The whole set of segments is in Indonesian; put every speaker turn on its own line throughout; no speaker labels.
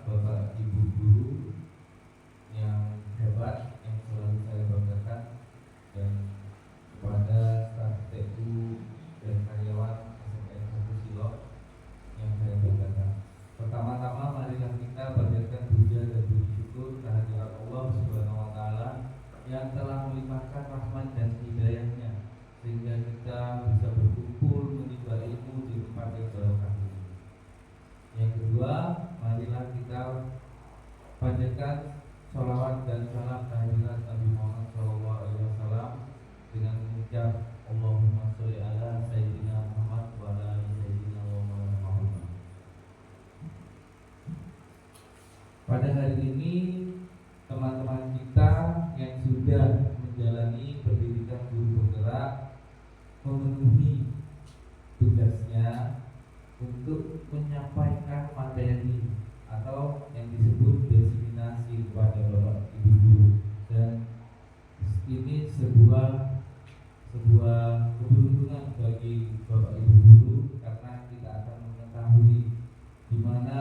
Bapak Ibu guru yang hebat, yang selalu saya banggakan, dan kepada staf TU dan karyawan SMK 1 Silok yang saya banggakan. Pertama-tama marilah kita panjatkan puja dan puji syukur kehadirat Allah Subhanahu wa taala yang telah melimpahkan rahmat dan hidayahnya sehingga kita bisa berkumpul menimba ilmu di tempat yang barokah ini. Yang kedua, marilah kita panjatkan sholawat dan salam kehadirat Nabi Muhammad SAW dengan mengucap Allahumma sholli ala Sayyidina Muhammad wa ala Sayyidina Muhammad. Pada hari ini teman-teman kita yang sudah menjalani pendidikan guru penggerak memenuhi tugasnya untuk menyampaikan materi atau yang disebut diseminasi kepada Bapak Ibu guru, dan ini sebuah keberuntungan bagi Bapak Ibu guru karena kita akan mengetahui di mana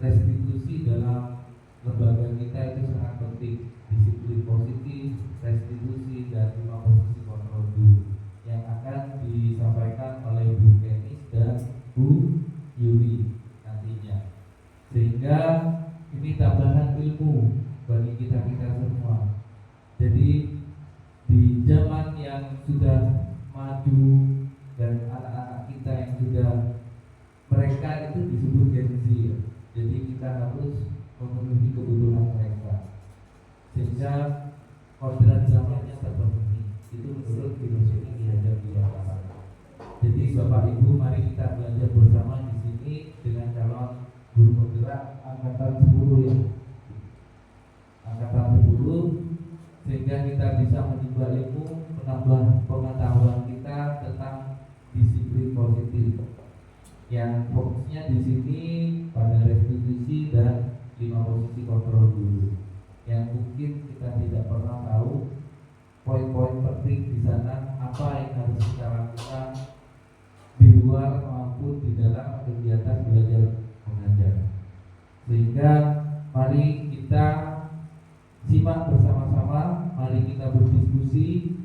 restitusi dalam lembaga kita itu sangat penting. Disiplin positif, restitusi, dan 5 posisi kontrol guru yang akan disampaikan oleh Bu Kenis dan Bu Yuli nantinya, sehingga ini tambahan ilmu bagi kita semua. Jadi di zaman yang sudah maju dan anak-anak kita yang sudah, mereka itu disebut Gen Z, jadi kita harus memenuhi kebutuhan mereka sehingga kodrat zamannya terpenuhi. Itu menurut filosofi Ki Hajar Dewantara. Jadi Bapak Ibu, mari kita belajar bersama di sini dengan calon guru penggerak angkatan 10 ya. Angkatan 10, sehingga kita bisa menimba ilmu, menambah pengetahuan kita tentang disiplin positif. Yang fokusnya di sini pada restitusi dan 5 posisi kontrol guru. Yang mungkin kita tidak pernah tahu poin-poin penting di sana, apa yang harus kita lakukan di luar maupun di dalam kegiatan belajar mengajar. Sehingga mari kita simak bersama-sama, mari kita berdiskusi,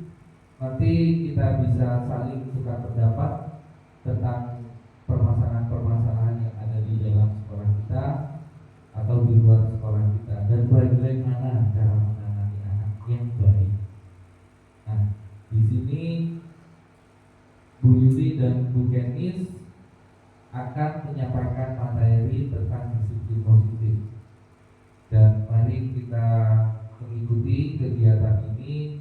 nanti kita bisa saling tukar pendapat tentang permasalahan-permasalahan yang ada di dalam sekolah kita atau di luar sekolah kita, dan bagaimana cara menangani anak yang baik. Nah, di sini Bu Yuli dan Bu Kenis akan menyampaikan materi tentang disiplin positif, dan mari kita mengikuti kegiatan ini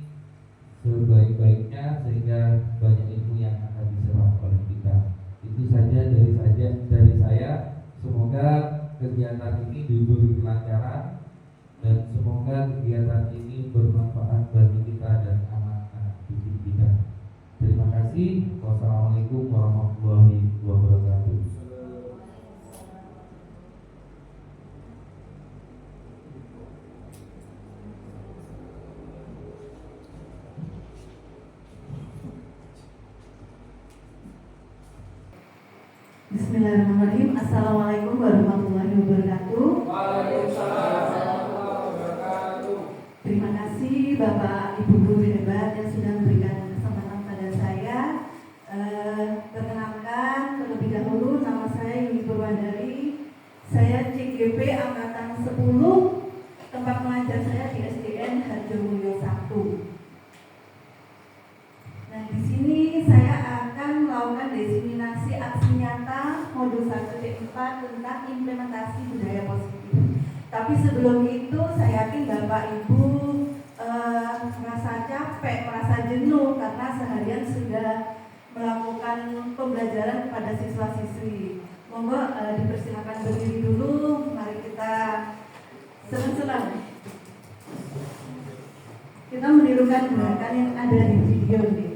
sebaik-baiknya sehingga banyak ilmu yang akan diserap oleh kita. Itu saja dari saya. Semoga kegiatan ini diberi kelancaran dan semoga kegiatan ini bermanfaat bagi kita dan anak-anak didik kita. Terima kasih. Wassalamualaikum warahmatullahi wabarakatuh.
Bismillahirrahmanirrahim. Assalamualaikum warahmatullahi wabarakatuh.
Waalaikumsalam warahmatullahi wabarakatuh.
Terima kasih Bapak Ibu guru hebat yang sudah memberikan kesempatan pada saya. Perkenalkan terlebih dahulu, nama saya Yuli Purwandari. Saya CGP angkatan 10. Tempat mengajar saya di SDN Harjomulyo 1. Nah, di sini saya akan melakukan diseminasi aksi nyata modul 1C4 tentang implementasi budaya positif. Tapi sebelum itu saya yakin Bapak Ibu merasa capek, merasa jenuh karena seharian sudah melakukan pembelajaran kepada siswa-siswi. Monggo dipersilakan berdiri dulu. Mari kita senang-senang. Kita menirukan gerakan yang ada di video ini.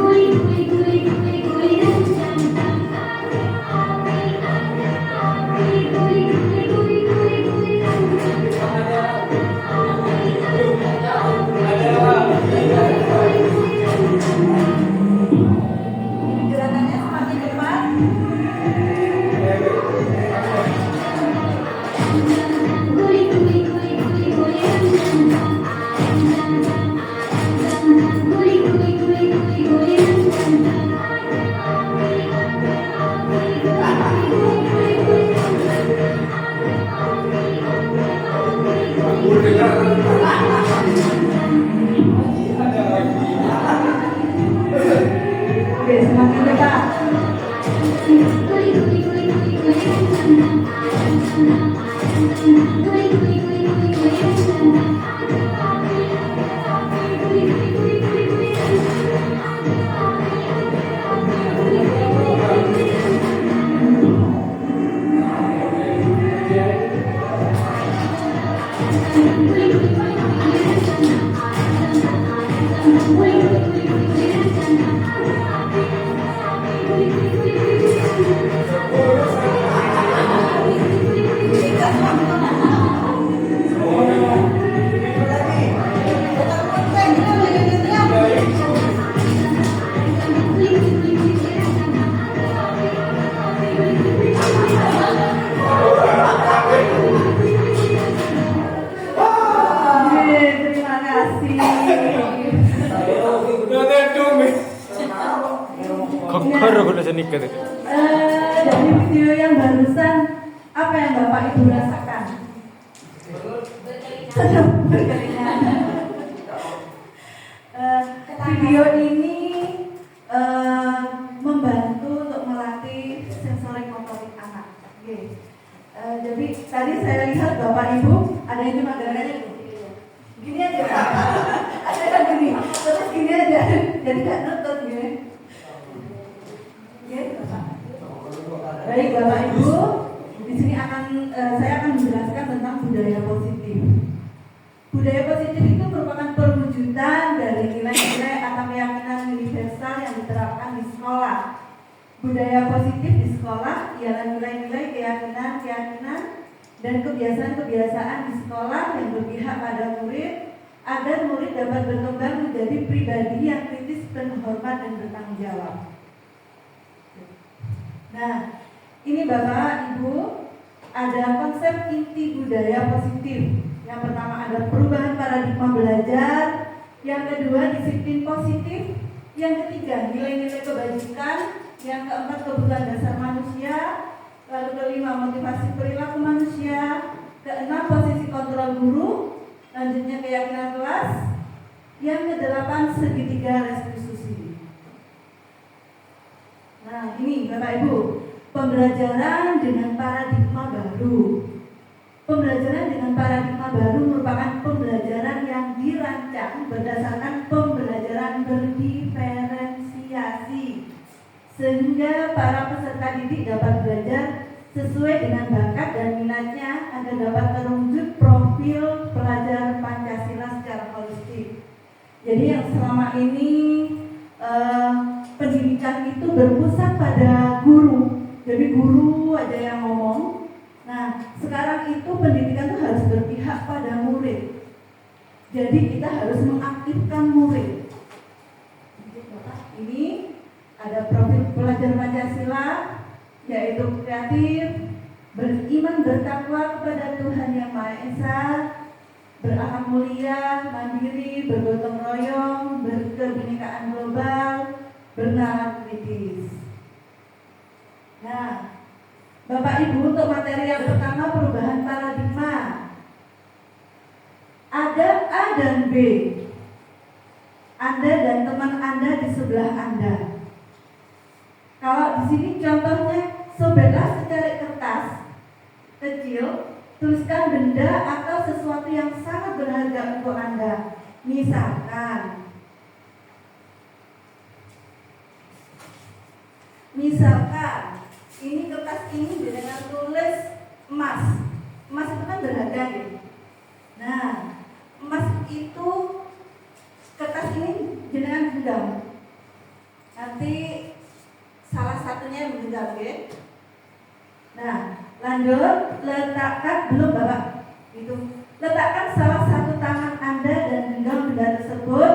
归归归归归人间。
nikah.
Dari video yang barusan, apa yang Bapak Ibu rasakan? Sedang berkeringat. Video ini membantu untuk melatih sensorik motorik anak. Jadi tadi saya lihat Bapak Ibu ada yang cuma gerakannya gini aja, ada yang gini, terus gini aja, jadi nggak nutut gitu. Baik Bapak Ibu, di sini saya akan menjelaskan tentang budaya positif. Budaya positif itu merupakan perwujudan dari nilai-nilai atau keyakinan universal yang diterapkan di sekolah. Budaya positif di sekolah ialah nilai-nilai keyakinan dan kebiasaan-kebiasaan di sekolah yang berpihak pada murid agar murid dapat berkembang menjadi pribadi yang kritis, terhormat dan bertanggung jawab. Nah, ini Bapak Ibu ada konsep inti budaya positif. Yang pertama ada perubahan paradigma belajar, yang kedua disiplin positif, yang ketiga nilai-nilai kebajikan, yang keempat kebutuhan dasar manusia, lalu kelima motivasi perilaku manusia, keenam posisi kontrol guru, lanjutnya keyakinan kelas, yang kedelapan segitiga restitusi. Nah ini Bapak Ibu, pembelajaran dengan paradigma baru. Pembelajaran dengan paradigma baru merupakan pembelajaran yang dirancang berdasarkan pembelajaran berdiferensiasi, sehingga para peserta didik dapat belajar sesuai dengan bakat dan minatnya agar dapat terwujud profil pelajar Pancasila secara holistik. Jadi yang selama ini pendidikan itu berpusat pada guru, jadi guru aja yang ngomong. Nah, sekarang itu pendidikan itu harus berpihak pada murid. Jadi kita harus mengaktifkan murid. Ini ada profil pelajar Pancasila, yaitu kreatif, beriman bertakwa kepada Tuhan Yang Maha Esa, berakhlak mulia, mandiri, bergotong royong, berkebinekaan global, bernalar kritis. Nah, Bapak Ibu, untuk materi yang pertama perubahan paradigma. Ada A dan B. Anda dan teman Anda di sebelah Anda. Kalau di sini contohnya, sobeklah secari kertas kecil, tuliskan benda atau sesuatu yang sangat berharga untuk Anda. Misalkan ini kertas ini dengan tulis emas. Emas itu kan berharga ya. Nah, emas itu kertas ini jenengan genggam. Nanti salah satunya yang genggam ya. Nah, lanjut letakkan belum Bapak. Letakkan salah satu tangan Anda dan genggam benda tersebut,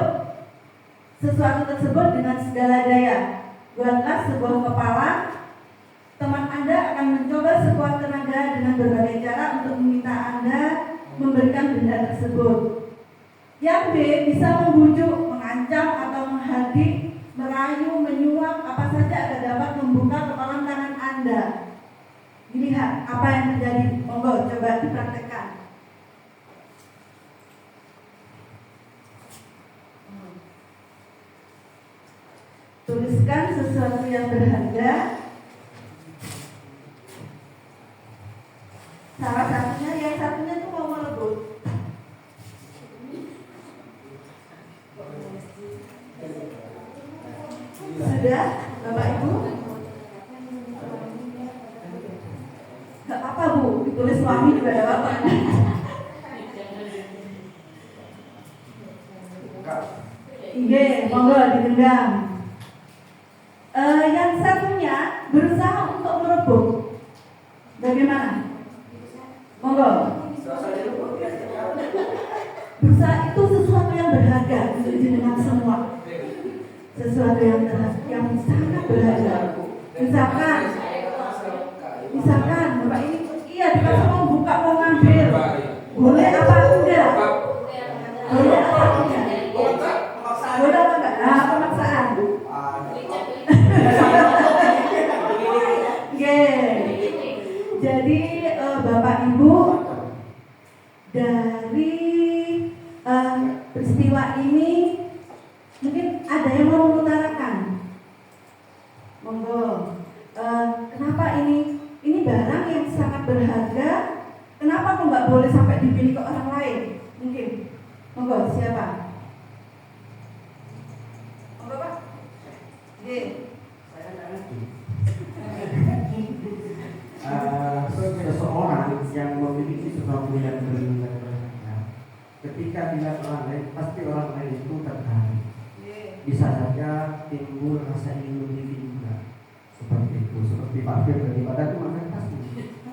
sesuatu tersebut dengan segala daya. Buatlah sebuah kepalan. Teman Anda akan mencoba sekuat tenaga dengan berbagai cara untuk meminta Anda memberikan benda tersebut. Yang B bisa membujuk, mengancam atau menghadik, merayu, menyuap, apa saja agar dapat membuka kepalan tangan Anda. Dilihat apa yang terjadi. Monggo coba dipraktekkan. Tuliskan sesuatu yang berharga. Salah satunya, yang satunya tuh mau merebut. Sudah, Bapak Ibu? Gak apa-apa Bu, ditulis suami juga gak apa-apa. Iya, monggo digenggam. Yang satunya berusaha untuk merebut. Bagaimana? Monggo. Berusaha itu sesuatu yang berharga untuk jenengan semua. Sesuatu yang sangat berharga. Misalkan Bapak ini dikasih mau buka, mau ngambil. Boleh apa enggak? Boleh apa enggak? Boleh apa enggak? Nah, pemaksaan. Jadi Bapak Ibu, dari peristiwa ini mungkin ada yang mau mengutarakan. Monggo. Kenapa ini barang yang sangat berharga? Kenapa kok nggak boleh sampai dimiliki orang lain? Mungkin. Monggo, siapa? Monggo Pak. Oke.
Seseorang yang memiliki sesuatu yang berharga, ketika dilihat orang lain, pasti orang lain itu tertarik. Bisa saja timbul rasa ingin memiliki juga, seperti itu. Seperti Pak Fir daripada itu makan pasti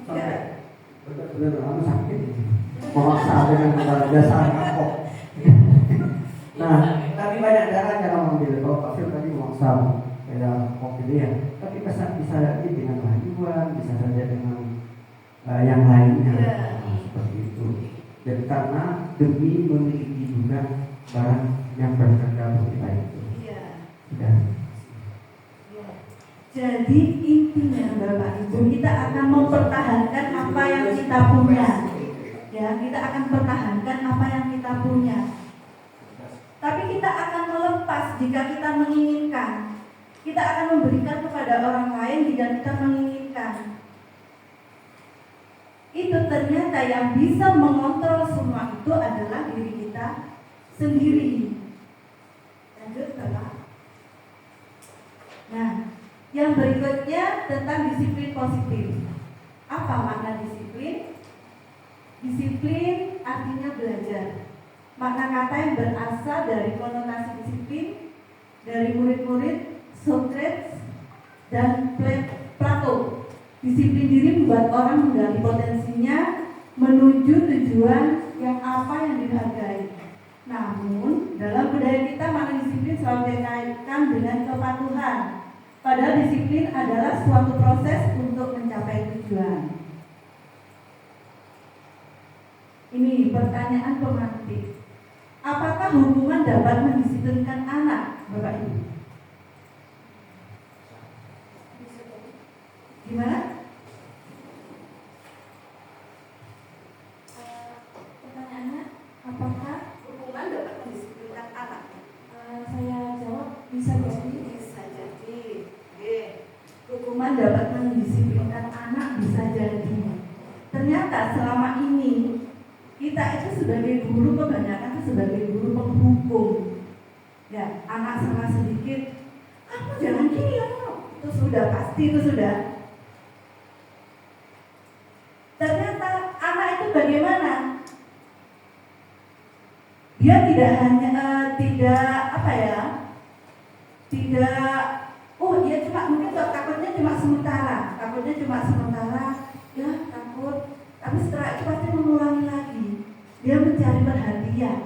sampai benar-benar sakit, memaksa dengan biasa kapok. Nah, tapi banyak cara mengambil. Kalau Pak Fir tadi memaksa kayak kopi ya, tapi bisa jadi dengan rayuan, bisa saja dengan yang lainnya, seperti itu. Dan karena demi memiliki juga barang yang berharga bagi kita itu. Ya.
Jadi intinya Bapak Ibu, kita akan mempertahankan apa yang kita punya. Ya, kita akan pertahankan apa yang kita punya. Tapi kita akan melepas jika kita menginginkan. Kita akan memberikan kepada orang lain jika kita menginginkan. Itu ternyata yang bisa mengontrol semua itu adalah diri kita sendiri. Lanjut, Bapak. Nah, yang berikutnya tentang disiplin positif. Apa makna disiplin? Disiplin artinya belajar. Makna kata yang berasal dari konotasi disiplin dari murid-murid Socrates dan Plato. Disiplin diri membuat orang menggali potensinya menuju tujuan yang apa yang dihargai. Namun, dalam budaya kita makna disiplin selalu dikaitkan dengan kepatuhan. Padahal disiplin adalah suatu proses untuk mencapai tujuan. Ini pertanyaan pemantik. Apakah hukuman dapat mendisiplinkan anak, Bapak Ibu? Gimana? Pertanyaannya, apakah hukuman dapat mendisiplinkan anak? Saya jawab, bisa jadi. Bisa jadi. Hukuman dapat mendisiplinkan anak, bisa jadi. Ternyata selama ini kita itu sebagai guru kebanyakan itu sebagai guru penghukum. Ya, anak salah sedikit, kamu jangan gini ya, itu sudah pasti itu sudah. Ternyata anak itu bagaimana? Dia tidak hanya dia cuma mungkin takutnya cuma sementara, ya takut. Tapi setelah itu pasti mengulangi lagi. Dia mencari perhatian.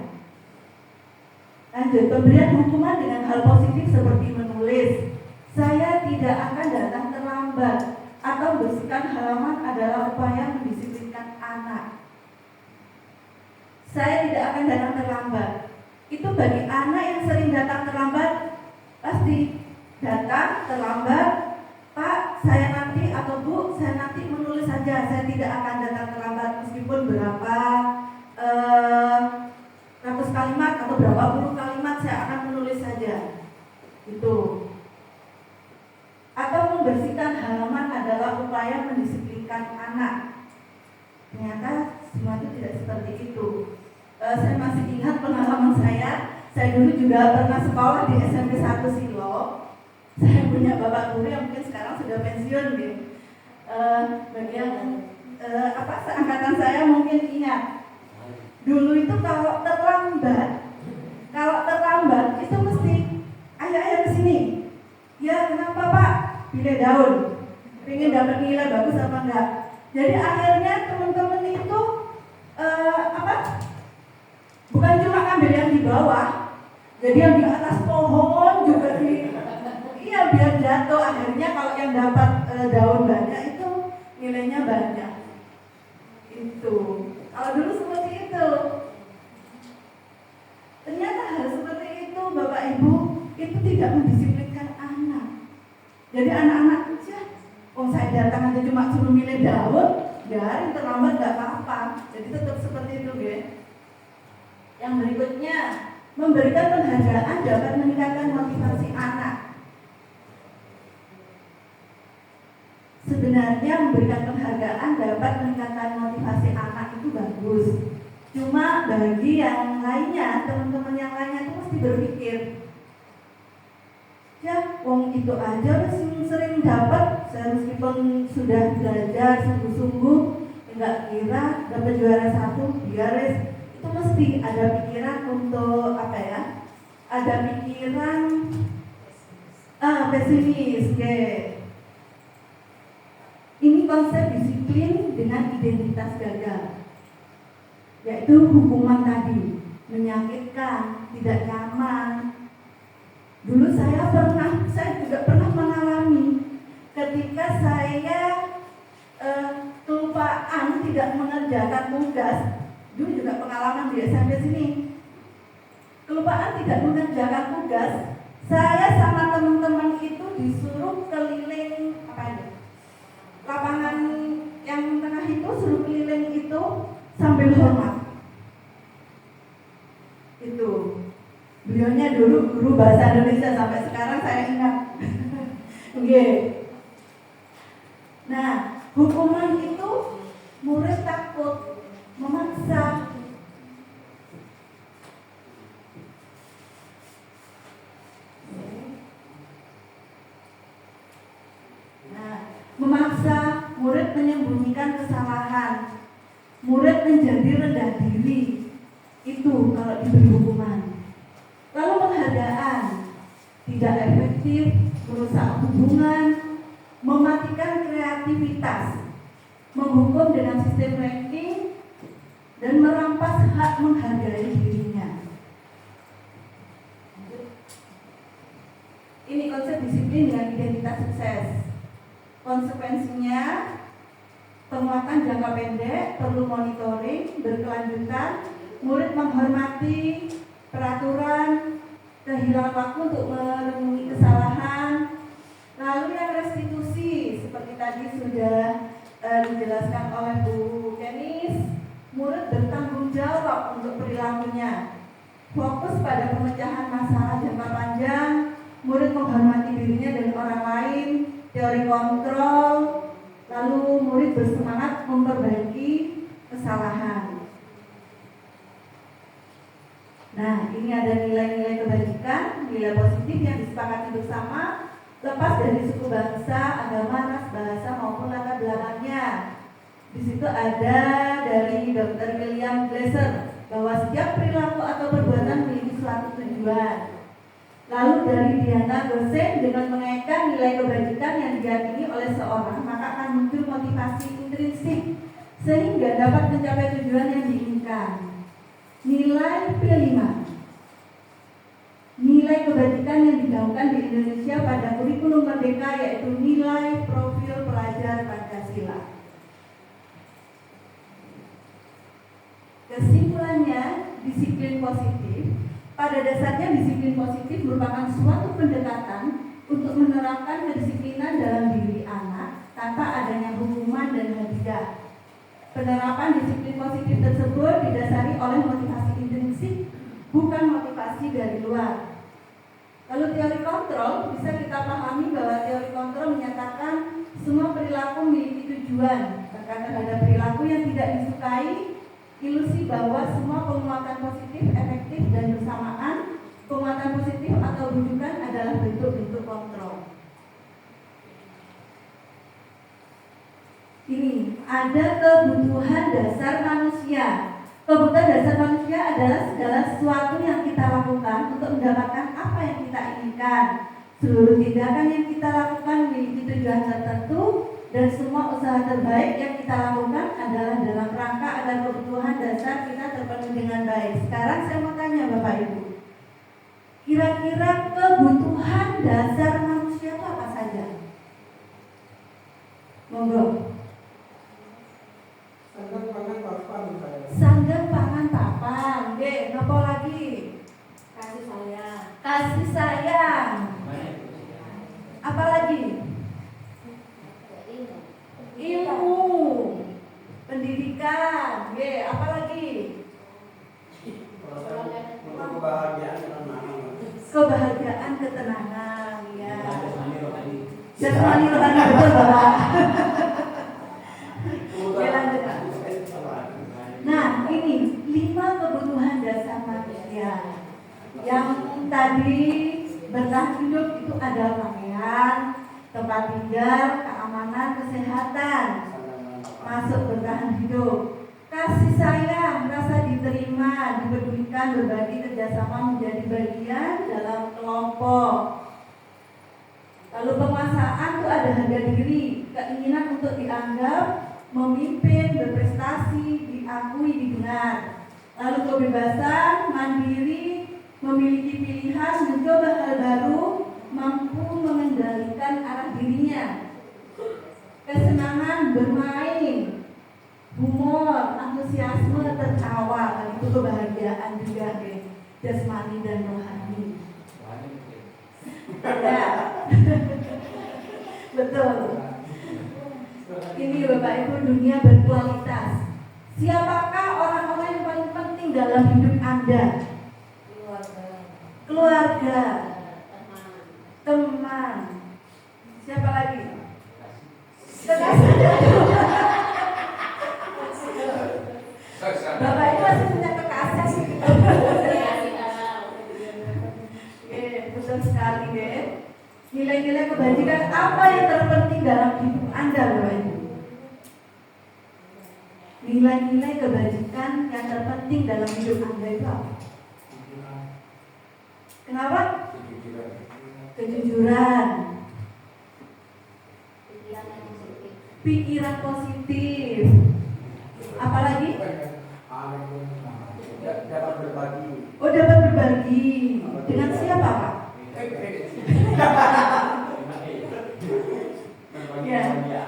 Lanjut, pemberian hukuman dengan hal positif seperti menulis, saya tidak akan datang terlambat, atau bersihkan halaman adalah upaya mendisiplinkan anak. Saya tidak akan datang terlambat. Itu bagi anak yang sering datang terlambat, pasti datang terlambat, Pak, saya nanti, atau Bu, saya nanti menulis saja, saya tidak akan datang terlambat meskipun berapa ratus kalimat atau berapa puluh kalimat saya akan menulis saja. Itu. Atau membersihkan halaman adalah upaya mendisiplinkan anak. Ternyata semua itu tidak seperti itu. Saya masih ingat pengalaman saya dulu juga pernah sekolah di SMP 1 Silo. Saya punya bapak guru yang mungkin sekarang sudah pensiun gitu. Seangkatan saya mungkin ingat. Dulu itu kalau terlambat itu mesti ayah kesini. Ya kenapa Pak? Pilih daun. Pengen dapat nilai bagus apa enggak? Jadi akhirnya teman-teman itu bukan cuma ngambil yang di bawah, jadi yang di atas pohon juga biar jatuh. Akhirnya kalau yang dapat daun banyak itu nilainya banyak. Itu kalau dulu seperti itu. Ternyata hal seperti itu Bapak Ibu itu tidak mendisiplinkan anak. Jadi anak-anak saya datang aja cuma suruh milih daun, biarin terlambat nggak apa-apa. Jadi tetap seperti itu, ya. Yang berikutnya, memberikan penghargaan dapat meningkatkan motivasi anak. Sebenarnya memberikan penghargaan dapat meningkatkan motivasi anak itu bagus. Cuma bagi yang lainnya, teman-teman yang lainnya itu mesti berpikir, ya, wong itu aja sering dapat, meskipun sudah belajar sungguh-sungguh, enggak kira dapat juara 1, biaris. Itu mesti ada pikiran untuk apa ya? Ada pikiran pesimis, Ini konsep disiplin dengan identitas gagal, yaitu hukuman tadi, menyakitkan, tidak nyaman. Dulu saya juga pernah mengalami ketika saya kelupaan tidak mengerjakan tugas. Dulu juga pengalaman di SMP sini, kelupaan tidak mengerjakan tugas. Saya sama teman-teman itu disuruh keliling lapangan yang tengah itu, suruh keliling itu sambil hormat. Itu beliaunya dulu guru bahasa Indonesia, sampai sekarang saya ingat. Nah, hukuman itu murid takut, memaksa. Memaksa murid menyembunyikan kesalahan, murid menjadi rendah diri. Itu kalau diberi hukuman. Lalu penghargaan tidak efektif, merusak hubungan, mematikan kreativitas, menghukum dengan sistem ranking, dan merampas hak menghargai dirinya. Ini konsep disiplin dengan identitas sukses. Konsekuensinya, penguatan jangka pendek, perlu monitoring berkelanjutan, murid menghormati peraturan, kehilangan waktu untuk merenungi kesalahan. Lalu yang restitusi, seperti tadi sudah dijelaskan oleh Bu Kenis, murid bertanggung jawab untuk perilakunya, fokus pada pemecahan masalah jangka panjang, murid menghormati dirinya dan orang lain, teori kontrol, lalu murid bersemangat memperbaiki kesalahan. Nah, ini ada nilai-nilai kebajikan, nilai positif yang disepakati bersama, lepas dari suku bangsa, agama, ras, bahasa maupun latar belakangnya. Di situ ada dari Dr. William Glasser bahwa setiap perilaku atau perbuatan memiliki suatu tujuan. Lalu dari Diana Gosen, dengan mengaitkan nilai kebajikan yang diyakini oleh seorang, maka akan muncul motivasi intrinsik sehingga dapat mencapai tujuan yang diinginkan. Nilai P5, nilai kebajikan yang digaungkan di Indonesia pada kurikulum merdeka, yaitu nilai profil pelajar Pancasila. Kesimpulannya, disiplin positif. Pada dasarnya disiplin positif merupakan suatu pendekatan untuk menerapkan kedisiplinan dalam diri anak tanpa adanya hukuman dan hadiah. Penerapan disiplin positif tersebut didasari oleh motivasi intrinsik, bukan motivasi dari luar. Lalu teori kontrol, bisa kita pahami bahwa teori kontrol menyatakan semua perilaku memiliki tujuan, bahkan terhadap perilaku yang tidak disukai. Ilusi bahwa semua penguatan positif, efektif, dan bersamaan, penguatan positif atau rujukan adalah bentuk-bentuk kontrol. Ini ada kebutuhan dasar manusia. Kebutuhan dasar manusia adalah segala sesuatu yang kita lakukan untuk mendapatkan apa yang kita inginkan. Seluruh tindakan yang kita lakukan memiliki tujuan tertentu, dan semua usaha terbaik yang kita lakukan adalah dalam rangka agar kebutuhan dasar kita terpenuhi dengan baik. Sekarang saya mau tanya Bapak Ibu, kira-kira kebutuhan dasar manusia itu apa saja? Monggo.
Sandang pangan papan.
Sandang pangan papan. Nopo lagi?
Kasih sayang.
Kasih sayang. Apa lagi? Ilmu. jasmani rohani betul Bapak. Oke, lanjut Pak. Nah, ini 5 kebutuhan dasar manusia. Yang tadi bertahan hidup itu ada pakaian, tempat tinggal, keamanan, kesehatan. Masuk bertahan hidup. Kasih sayang, rasa diterima, dipedulikan, berbagi, kerjasama menjadi bagian dalam kelompok. Lalu penguasaan itu ada harga diri, keinginan untuk dianggap, memimpin, berprestasi, diakui, didengar. Lalu kebebasan, mandiri, memiliki pilihan, mencoba hal baru, mampu mengendalikan arah dirinya. Kesenangan bermain, humor, antusiasme, tertawa, itu kebahagiaan juga deh, jasmani dan rohani. Ya, betul. Ini Bapak Ibu, dunia berkualitas. Siapakah orang-orang yang paling penting dalam hidup Anda? Keluarga, teman. Siapa lagi? Kekasih. Bapak ini masih punya kekasih. Betul sekali deh. Nilai-nilai kebajikan apa yang terpenting dalam hidup Anda, Bapak Ibu? Nilai-nilai kebajikan yang terpenting dalam hidup Anda itu apa? Kenapa? Kejujuran. Pikiran positif. Apalagi?
Dapat berbagi.
Oh, dapat berbagi. Dengan siapa, Pak? Ya.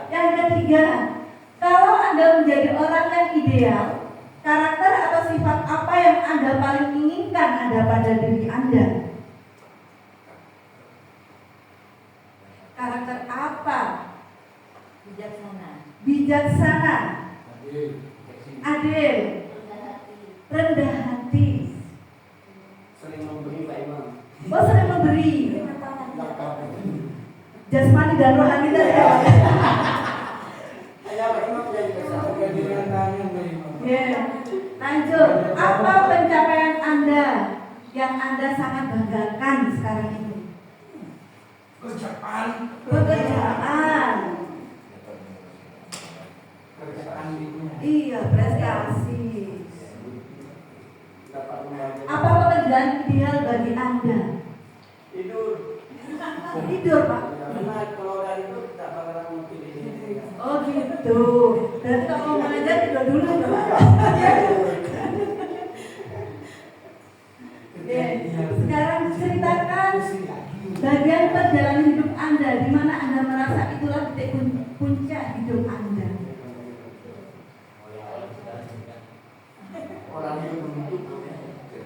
Yang ketiga, kalau Anda menjadi orang yang ideal, karakter atau sifat apa yang Anda paling inginkan ada pada diri Anda? Karakter apa? Bijaksana, adil, rendah hati.
Sering memberi Pak Imam.
Oh, sering memberi. Jasmani dan rohani tadi ya.
Saya Pak Imam jadi kesal.
Ya. Lanjut. Apa pencapaian Anda yang Anda sangat banggakan sekarang ini? Pekerjaan. Iya, prestasi. Apa pekerjaan ideal bagi Anda?
Tidur.
Tidur, Pak.
Karena kalau dari itu tak bakalan mungkin ini.
Oh gitu. Dan kalau mengajar tidur dulu, Pak. Oke. Sekarang ceritakan bagian perjalanan hidup Anda, di mana Anda merasa itulah titik puncak hidup Anda.
Orang itu begitu.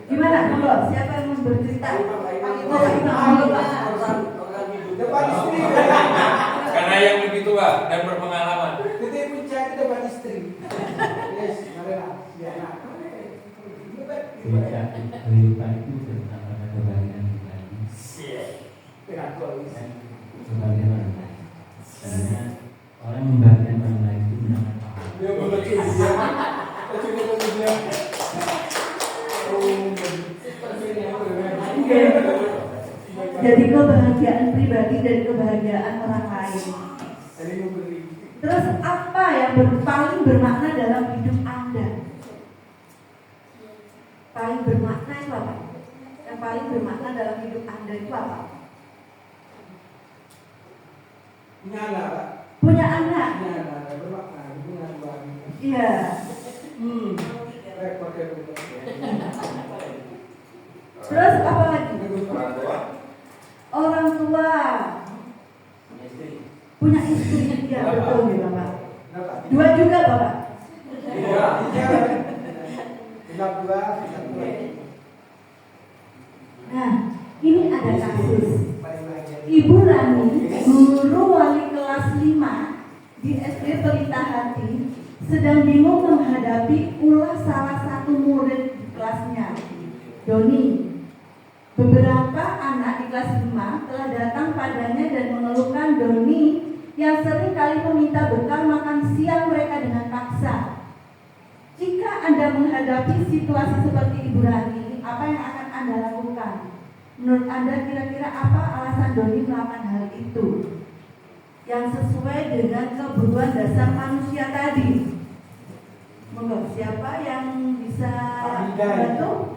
Gimana? Monggo, siapa yang mau bercerita?
Depan istri.
Karena yang lebih tua dan berpengalaman.
Titik puncak itu depan istri. Yes, marilah. Ya, nak.
Puncak kehidupan itu tentang kebahagiaan pribadi. Kebahagiaan orang lain. Karena orang membahagiakan orang lain itu mendapat pahala.
Jadi kebahagiaan pribadi dan kebahagiaan orang lain. Terus apa yang paling bermakna dalam hidup Anda? Paling bermakna itu apa? Yang paling bermakna dalam hidup Anda itu apa?
Nyala, Pak.
Punya anak?
Nyala, bermakna.
Iya. Terus apa lagi? Orang tua. Punya istri. Ya betul nih Bapak. 2 juga Bapak.
Iya.
Nah, ini ada kasus. Ibu Rani, guru wali kelas 5 di SD Pelita Hati, sedang bingung menghadapi ulah salah satu murid di kelasnya, Doni. Beberapa anak di kelas 5 telah datang padanya dan mengeluhkan Doni yang sering kali meminta bekal makan siang mereka dengan paksa. Jika Anda menghadapi situasi seperti Ibu Rani, apa yang akan Anda lakukan? Menurut Anda kira-kira apa alasan Doni melakukan hal itu yang sesuai dengan kebutuhan dasar manusia tadi? Monggo, siapa yang bisa bantu?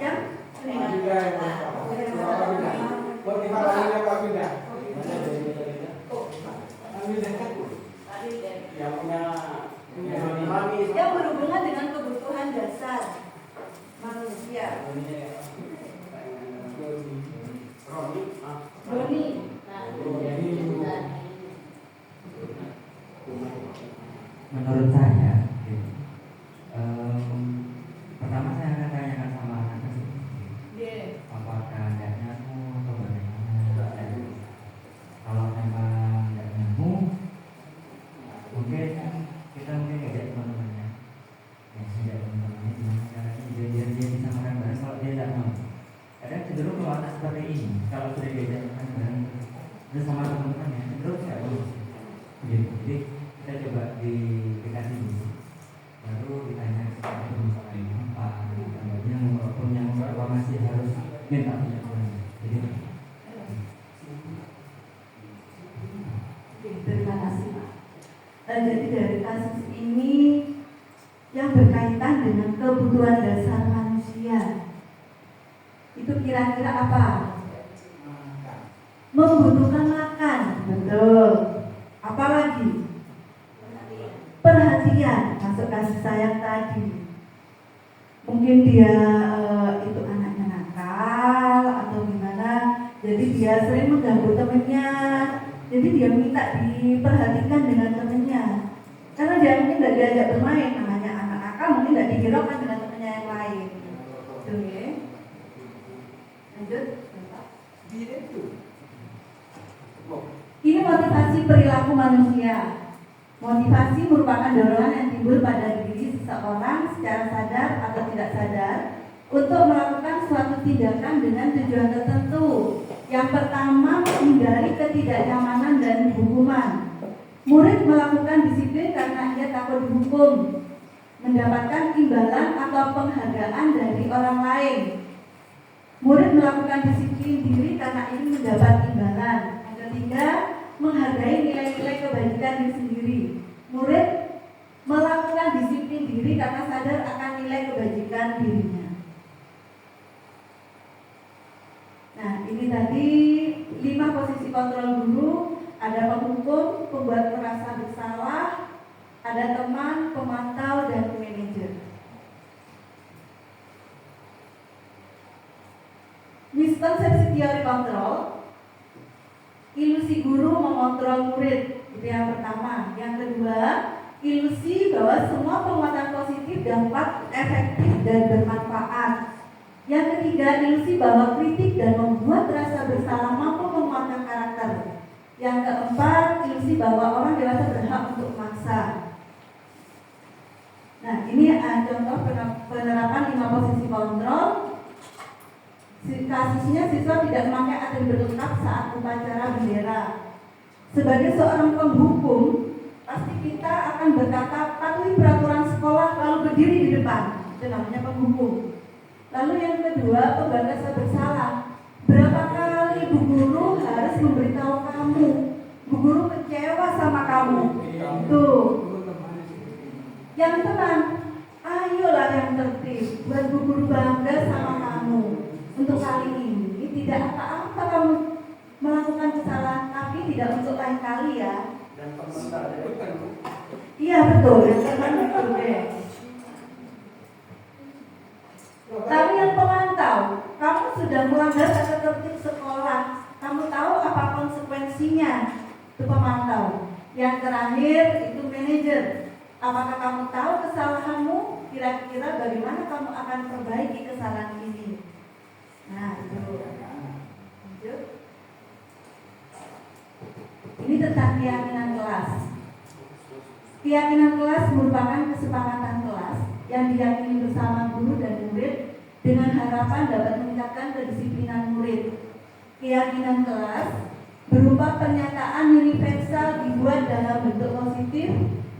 Yang? Yang berhubungan dengan kebutuhan dasar manusia. Doni.
Menurut saya, pertama saya akan tanyakan sama anak tersebut, apakah tidak nyambung atau bagaimana. Kalau memang tidak nyambung, mungkin kita ngajak teman-temannya, ngajak teman-temannya gimana caranya biar dia bisa makan bareng. Kalau dia tidak mau, kadang cenderung kalau anak seperti ini, kalau sudah diajak makan bareng terus sama teman-temannya, cenderung tidak mau. Jadi kita coba dikasih dulu, baru ditanya seperti apa, tambahnya walaupun yang masih harus minta penjelasan. Jadi
terima kasih Pak. Jadi dari kasus ini yang berkaitan dengan kebutuhan dasar manusia, itu kira-kira apa? Membutuhkan makan, betul. Apa lagi? Perhatian, masuk kasih sayang tadi. Mungkin dia itu anaknya nakal atau gimana, jadi dia sering mengganggu temennya. Jadi dia minta diperhatikan dengan temennya. Karena dia mungkin tidak diajak bermain, namanya anak nakal mungkin tidak dihiraukan dengan temennya yang lain. Betul ya? Lanjut. Ini motivasi perilaku manusia. Motivasi merupakan dorongan yang timbul pada diri seseorang secara sadar atau tidak sadar untuk melakukan suatu tindakan dengan tujuan tertentu. Yang pertama, menghindari ketidaknyamanan dan hukuman. Murid melakukan disiplin karena ia takut dihukum, mendapatkan imbalan atau penghargaan dari orang lain. Murid melakukan disiplin diri karena ingin mendapat imbalan. Yang ketiga, menghargai nilai-nilai kebajikan diri sendiri. Murid melakukan disiplin diri karena sadar akan nilai kebajikan dirinya. Nah, ini tadi 5 posisi kontrol guru. Ada penghukum, pembuat merasa bersalah, ada teman, pemantau, dan manajer. Miskonsepsi teori kontrol. Ilusi guru mengontrol murid, itu yang pertama. Yang kedua, ilusi bahwa semua penguatan positif dapat efektif dan bermanfaat. Yang ketiga, ilusi bahwa kritik dan membuat rasa bersalah mampu menguatkan karakter. Yang keempat, ilusi bahwa orang dewasa berhak untuk memaksa. Nah, ini contoh penerapan 5 posisi kontrol. Kasusnya siswa tidak memakai atribut lengkap saat upacara bendera. Sebagai seorang penghukum, pasti kita akan berkata patuhi peraturan sekolah lalu berdiri di depan. Itu namanya penghukum. Lalu yang kedua, pembuat rasa bersalah. Berapa kali Bu Guru harus memberitahu kamu, Bu Guru kecewa sama kamu. Tuh. Yang teman, ayolah yang tertib, buat Bu Guru bangga sama kamu. Untuk kali ini tidak apa-apa kamu melakukan kesalahan, tapi tidak untuk lain kali ya. Iya betul, yang teman betul deh. Tapi yang pemantau, kamu sudah melanggar tata tertib sekolah, kamu tahu apa konsekuensinya? Itu pemantau. Yang terakhir itu manajer. Apakah kamu tahu kesalahanmu? Kira-kira bagaimana kamu akan perbaiki kesalahan ini? Nah, itu. Lanjut. Ini tentang keyakinan kelas. Keyakinan kelas merupakan kesepakatan kelas yang diyakini bersama guru dan murid dengan harapan dapat meningkatkan kedisiplinan murid. Keyakinan kelas berupa pernyataan universal dibuat dalam bentuk positif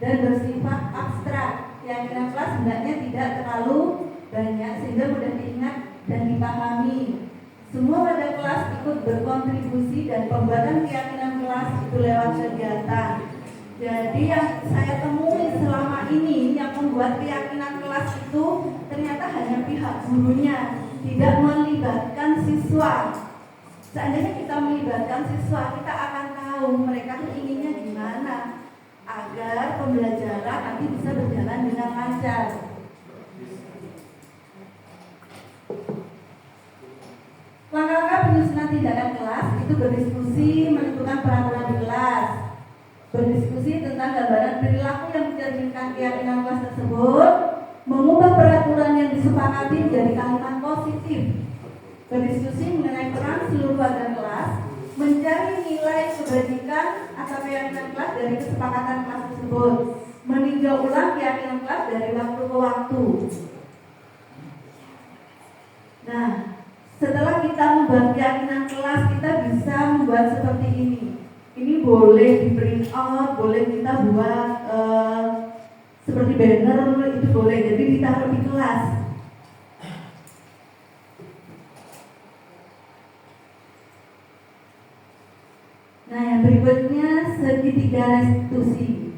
dan bersifat abstrak. Keyakinan kelas hendaknya tidak terlalu banyak sehingga mudah diingat dan dipahami. Semua pada kelas ikut berkontribusi dan pembuatan keyakinan kelas itu lewat kegiatan. Jadi yang saya temui selama ini yang membuat keyakinan kelas itu ternyata hanya pihak gurunya, tidak melibatkan siswa. Seandainya kita melibatkan siswa, kita akan tahu mereka inginnya gimana agar pembelajaran nanti bisa berjalan dengan lancar. Langkah-langkah penyusunan tindakan kelas itu berdiskusi, menentukan peraturan di kelas, berdiskusi tentang gambaran perilaku yang mencerminkan keyakinan kelas tersebut, mengubah peraturan yang disepakati menjadi kalimat positif, berdiskusi mengenai peran seluruh warga kelas, mencari nilai kebajikan atau keyakinan kelas dari kesepakatan kelas tersebut, meninjau ulang keyakinan kelas dari waktu ke waktu. Nah, setelah kita membuat keyakinan kelas, kita bisa membuat seperti ini. Ini boleh di print out, boleh kita buat seperti banner, itu boleh. Jadi ditaruh di kelas. Nah, yang berikutnya segitiga restitusi.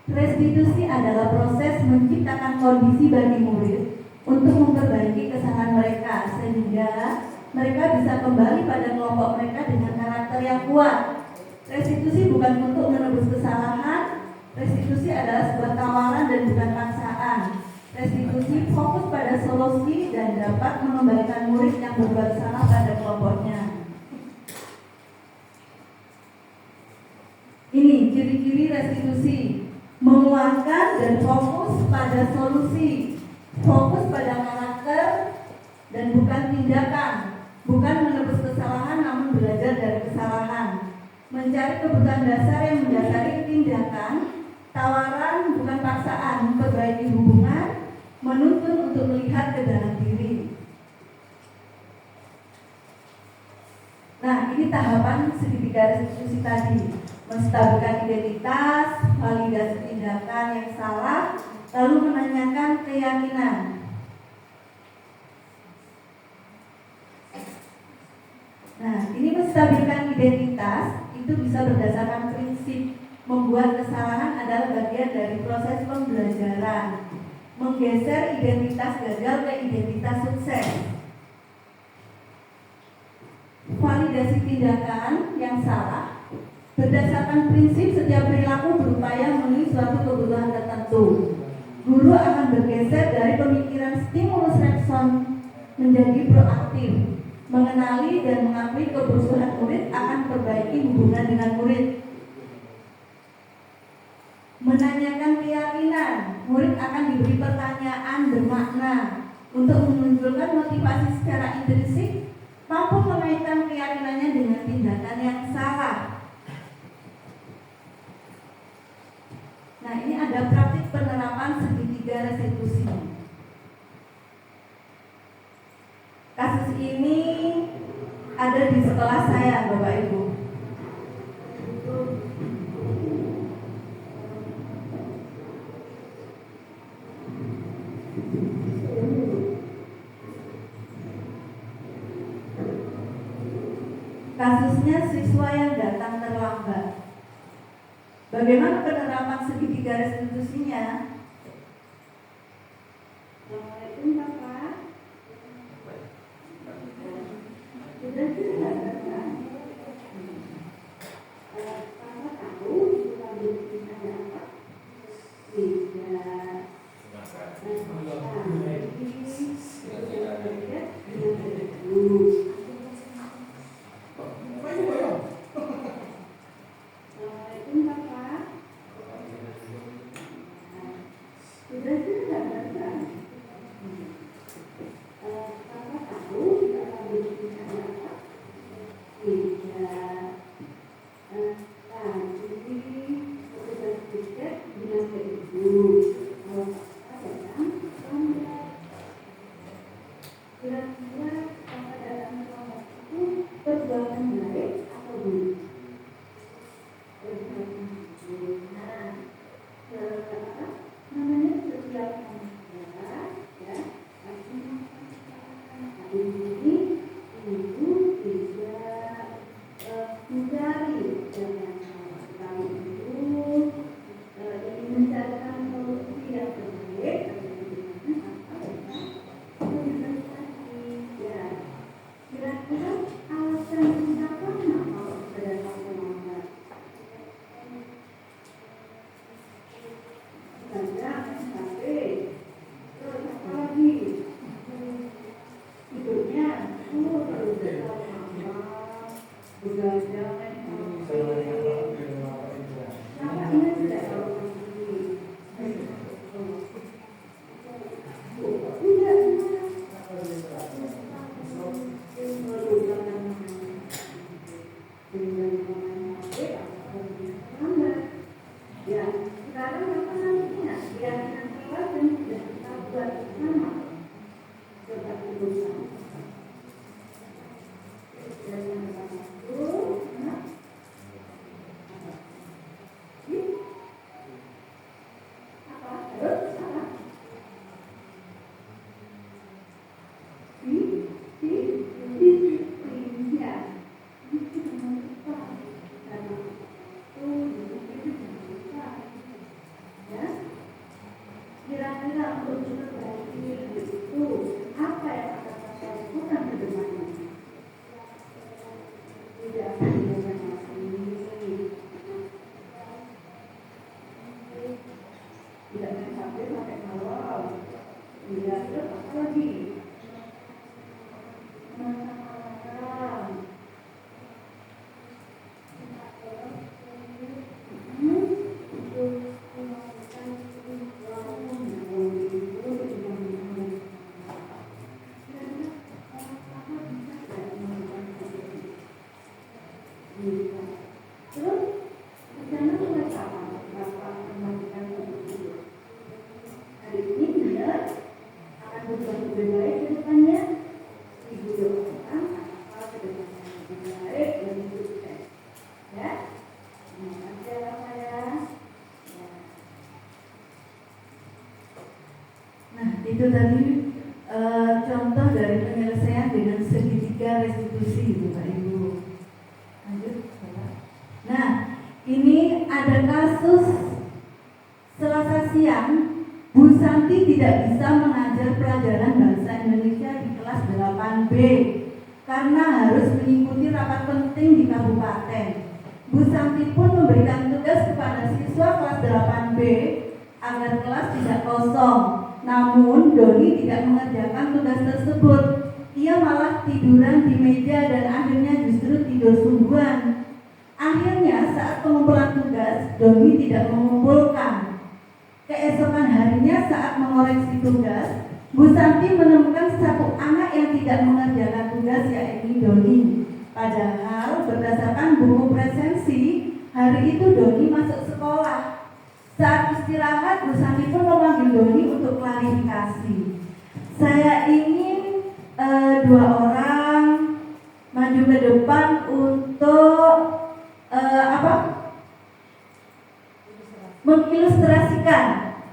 Restitusi adalah proses menciptakan kondisi bagi murid untuk memperbaiki kesalahan mereka sehingga mereka bisa kembali pada kelompok mereka dengan karakter yang kuat. Restitusi bukan untuk menebus kesalahan. Restitusi adalah sebuah tawaran dan bukan paksaan. Restitusi fokus pada solusi dan dapat mengembalikan murid yang berbuat salah pada kelompoknya. Ini ciri-ciri restitusi: menguatkan dan fokus pada solusi, fokus pada karakter dan bukan tindakan, bukan menebus kesalahan namun belajar dari kesalahan, mencari kebutuhan dasar yang mendasari tindakan, tawaran bukan paksaan, memperbaiki hubungan, menuntun untuk melihat ke dalam diri. Nah, ini tahapan segitiga restitusi tadi: menstabilkan identitas, validasi tindakan yang salah, lalu menanyakan keyakinan. Nah, ini menstabilkan identitas itu bisa berdasarkan prinsip membuat kesalahan adalah bagian dari proses pembelajaran, menggeser identitas gagal ke identitas sukses. Validasi tindakan yang salah berdasarkan prinsip setiap perilaku berupaya memenuhi suatu kebutuhan tertentu. Guru akan bergeser dari pemikiran stimulus respon menjadi proaktif, mengenali dan mengakui kebutuhan murid akan perbaiki hubungan dengan murid. Menanyakan keyakinan, murid akan diberi pertanyaan bermakna untuk memunculkan motivasi secara intrinsik, mampu mengaitkan keyakinannya dengan tindakan yang salah. Nah, ini ada praktik penerapan segitiga restitusi. Kasus ini ada di sekolah saya, Bapak Ibu. Kasusnya siswa yang datang terlambat. Bagaimana penerapan segitiga restitusinya? Assalamualaikum Bapak. Sudah tidak kan? Bapak tahu kita buktinya apa? Tidak. ingat tidak kalau ya, sekarang apa nantinya? Keyakinan kelas dan tidak kita buat nama sebagai dosa. Dan yang pertama itu, apa? Terus apa? Ya. Ya, kira-kira untuk memperbaiki diri itu apa yang akan kita lakukan ke depannya? Tidak dengan ini, tidak sampai pakai kalau, tidak terus apa lagi? Terus, rencana mulai kapan Bapak melakukan itu? Hari ini dia akan berbuat lebih baik ke depannya. Ibu doakan apa ke depannya lebih baik dan sukses. Ya, terima kasih ya saya. Nah, itu tadi contoh dari penyelesaian dengan segitiga restitusi itu Pak Ibu. Lanjut, Bapak. Nah, ini ada kasus Selasa siang, Bu Santi tidak bisa mengajar pelajaran bahasa Indonesia di kelas 8B karena harus mengikuti rapat penting di kabupaten. Bu Santi pun memberikan tugas kepada siswa kelas 8B agar kelas tidak kosong. Namun Doni tidak mengerjakan tugas tersebut. Ia malah tiduran di meja dan akhirnya justru tidur sungguhan. Akhirnya saat pengumpulan tugas, Doni tidak mengumpulkan. Keesokan harinya saat mengoreksi tugas, Bu Santi menemukan satu anak yang tidak mengerjakan tugas, yaitu Doni. Padahal berdasarkan buku presensi, hari itu Doni masuk sekolah. Saat istirahat, Bu Santi pun memanggil Doni untuk klarifikasi. Saya ingin dua orang maju ke depan untuk mengilustrasikan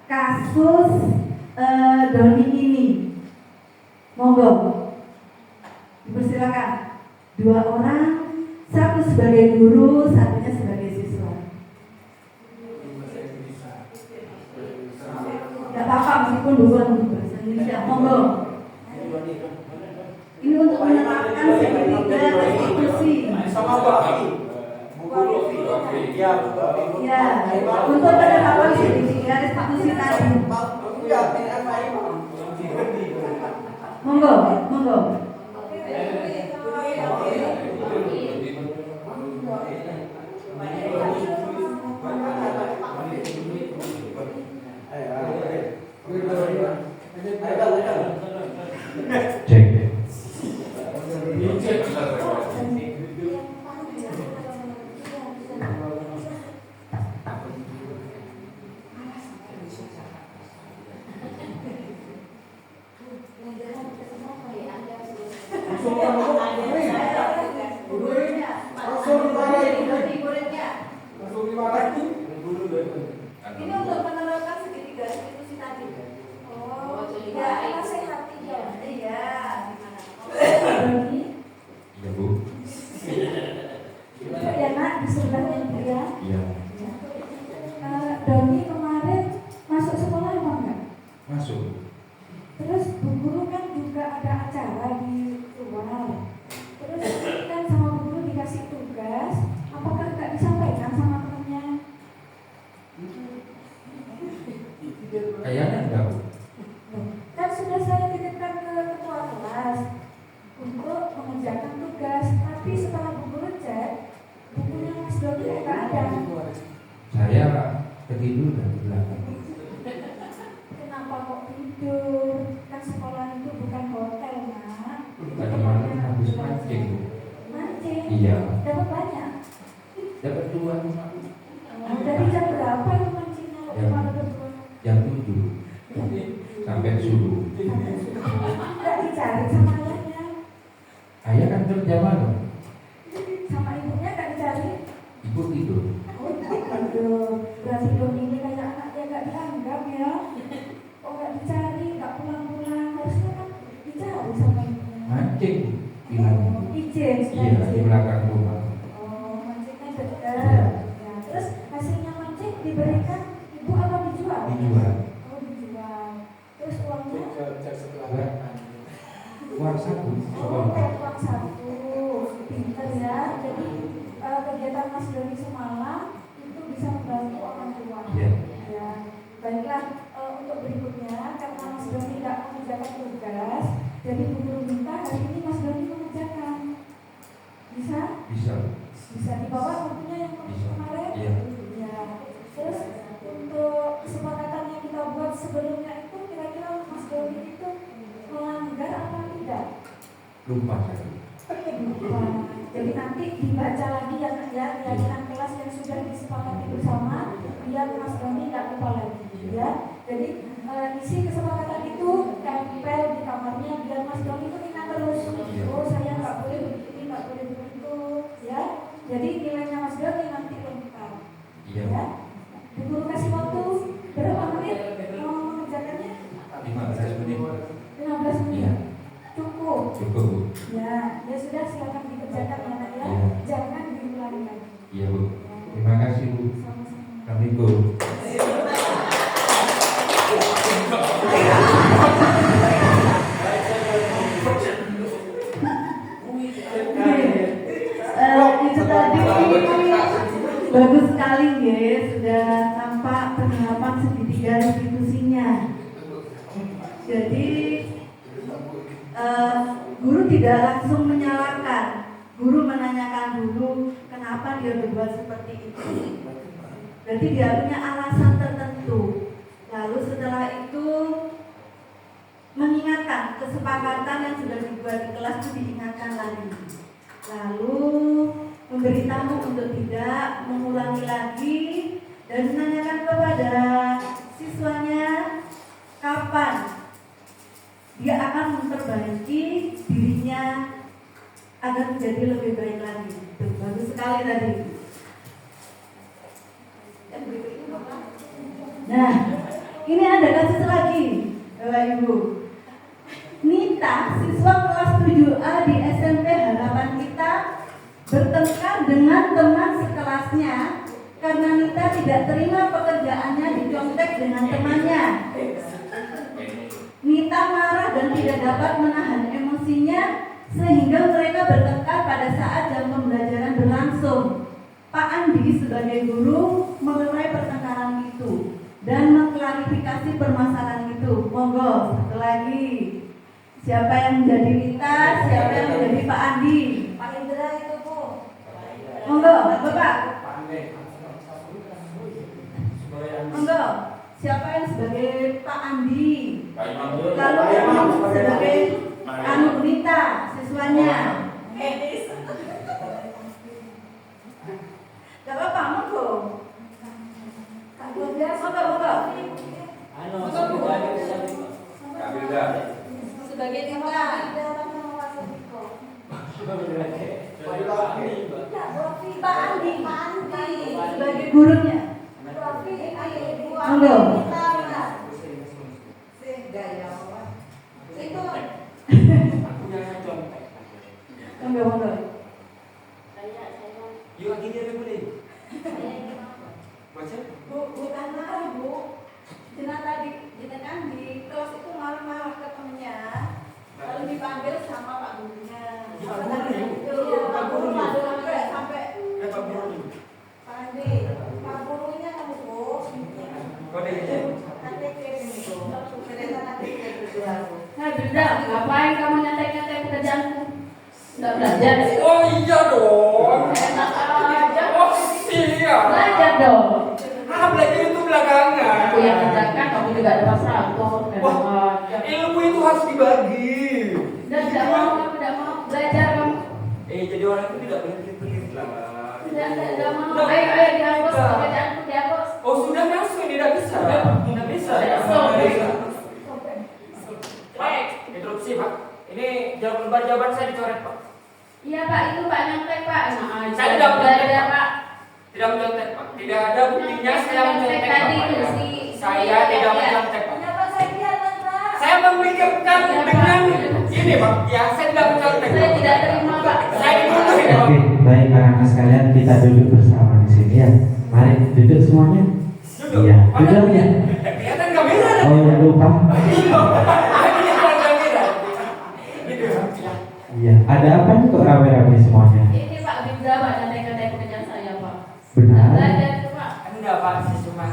kasus Doni ini. Monggo, dipersilakan. Dua orang, satu sebagai guru, satunya sebagai siswa. Tidak apa-apa meskipun bukan bahasa Indonesia. Monggo. Ini untuk menerapkan segitiga restitusi.
Sama Pak.
Ya, untuk penerapan segitiga restitusi tadi. Monggo, monggo.
Cek.
Ini untuk menerapkan segitiga restitusi tadi. Oh, ya, nasihati ya. Iya. Doni.
Iya, Bu.
Ya nak, di sebelahnya Ibu ya.
Iya.
Doni kemarin masuk sekolah apa enggak?
Masuk.
Terus Bu Guru kan juga ada acara di luar. Terus kan sama Bu Guru dikasih tugas, apakah enggak disampaikan sama temannya?
Kayaknya enggak, Bu.
Kan sudah saya titipkan ke ketua kelas untuk mengerjakan tugas, tapi setelah Bu Guru cek, bukunya Mas Doni enggak ada.
Saya
Ketiduran di belakang.
Kenapa kok tidur? Kan sekolah itu bukan hotel, Nak.
Tadi malam habis mancing.
Mancing?
Iya.
Dapat banyak?
Dapat 2.
Dari jam berapa itu mancingnya?
Jam.
Kemana berdua?
Jam 7 sampai subuh.
Nggak dicari sama ayahnya?
Ayah kan kerja malam.
Sama ibunya nggak dicari?
Ibu tidur.
Oh, aduh, berarti dong ini kayak anaknya nggak dianggap ya? Oh, nggak dicari, nggak pulang-pulang, harusnya kan dicari sama ibunya.
Mancing bilang.
Izin,
Iya, di belakang rumah.
Oh, mancingnya dekat.
Iya.
Ya, terus hasilnya mancing diberikan ibu apa dijual?
Dijual.
Oh, dijual. Terus uangnya?
Uang saku.
Oh, kayak uang satu. Pinter ya. Jadi kegiatan Mas Doni semalam itu bisa membantu orang tua.
Iya.
Ya. Baiklah, untuk berikutnya karena Mas Doni tidak mengerjakan tugas, jadi Bu Guru minta hari ini Mas Doni mengerjakan. Bisa?
Bisa.
Bisa dibawa waktunya yang
Bisa.
kemarin?
Iya.
Ya. Terus untuk kesepakatan yang kita buat sebelumnya itu kira-kira Mas Doni itu melanggar apa tidak?
Lupa saya.
Lupa. Jadi nanti dibaca lagi ya Kak ya, keyakinan kelas yang sudah disepakati bersama biar Mas Doni tidak lupa lagi ya. Jadi isi kesepakatan itu tempel di kamarnya biar Mas Doni itu ingat terus. Oh saya nggak boleh begini, nggak boleh begitu ya. Jadi nilainya Mas Doni nanti lengkap.
Iya.
Ya. Bu Guru kasih waktu berapa menit mau mengerjakannya?
15 menit.
15 menit.
Iya.
Cukup.
Cukup, Bu.
Ya, ya sudah silakan dikerjakan ya Nak ya.
Iya.
Jangan diulangi lagi.
Iya, Bu. Terima kasih, Bu.
Sama-sama.
Assalamualaikum.
Itu tadi bagus sekali ya, sudah tampak penerapan segitiga restitusinya. Jadi guru tidak langsung menyalahkan, guru menanyakan dulu kenapa dia berbuat seperti itu. Jadi dia punya alasan tertentu. Lalu setelah itu mengingatkan kesepakatan yang sudah dibuat di kelas itu diingatkan lagi. Lalu memberitahu untuk tidak mengulangi lagi dan menanyakan kepada siswanya kapan dia akan memperbaiki dirinya agar menjadi lebih baik lagi. Itu bagus sekali tadi. Nah, ini ada kasus lagi, Bapak Ibu. Nita, siswa kelas 7A di SMP Harapan Kita, bertengkar dengan teman sekelasnya karena Nita tidak terima pekerjaannya dicontek dengan temannya. Nita marah dan tidak dapat menahan emosinya sehingga mereka bertengkar pada saat jam pembelajaran berlangsung. Pak Andi sebagai guru melerai pertengkaran itu dan mengklarifikasi permasalahan itu. Monggo, satu lagi. Siapa yang menjadi Nita, siapa yang menjadi Pak Andi? Pak Indra itu, Bu. Monggo, Bapak. Monggo, siapa yang sebagai Pak Andi? Lalu yang sebagai Anu Nita, siswanya. Gak apa-apa, monggo. Monggo. Sebagai Nita. Pak Andi. Sebagai gurunya. Monggo. Monggo. Bukan marah, Bu. Jenengan di kelas itu marah-marah ke temennya, lalu dipanggil sama Pak gurunya. Pak guru sampai Pak Andi, Pak gurunya kamu, Bu. Nah, Bunda, ngapain kamu nyantai-nyantai pekerjaanku? Nggak belajar?
Oh iya dong.
Enak aja.
Oh siap.
Belajar dong.
Belajar itu
yang kerjakan, kamu juga dapat 100.
Wah, ilmu itu harus dibagi.
Dan tidak mau, kamu tidak mau belajar kamu.
Jadi orang itu tidak boleh pelit-pelit lah.
Tidak mau. Ayo dihapus pekerjaanku dihapus.
Oh sudah masuk, tidak bisa. Tidak bisa. Baik, interupsi Pak. Ini jawaban saya dicoret Pak.
Iya Pak, itu Pak nyontek Pak.
Saya tidak
belajar Pak.
Tidak menyontek Pak. Tidak ada buktinya saya menyontek
tadi
Pak.
itu si
Saya tidak menyontek Pak.
Kenapa saya kelihatan Pak?
Saya memikirkan dengan ini Pak. Ya, saya tidak menyontek.
Saya tidak terima Pak.
Saya dituduh ini Pak.
Oke, baik anak-anak sekalian, kita duduk bersama di sini ya. Mari duduk semuanya.
Duduk.
Iya, duduk ya.
Kelihatan kamera.
Oh ya lupa. Iya, ada apa nih kok rame-rame semuanya?
Ini Pak Bibda Pak nyontek-nyontek pekerjaan saya Pak.
Benar.
Belajar itu Pak.
Enggak Pak, sih cuma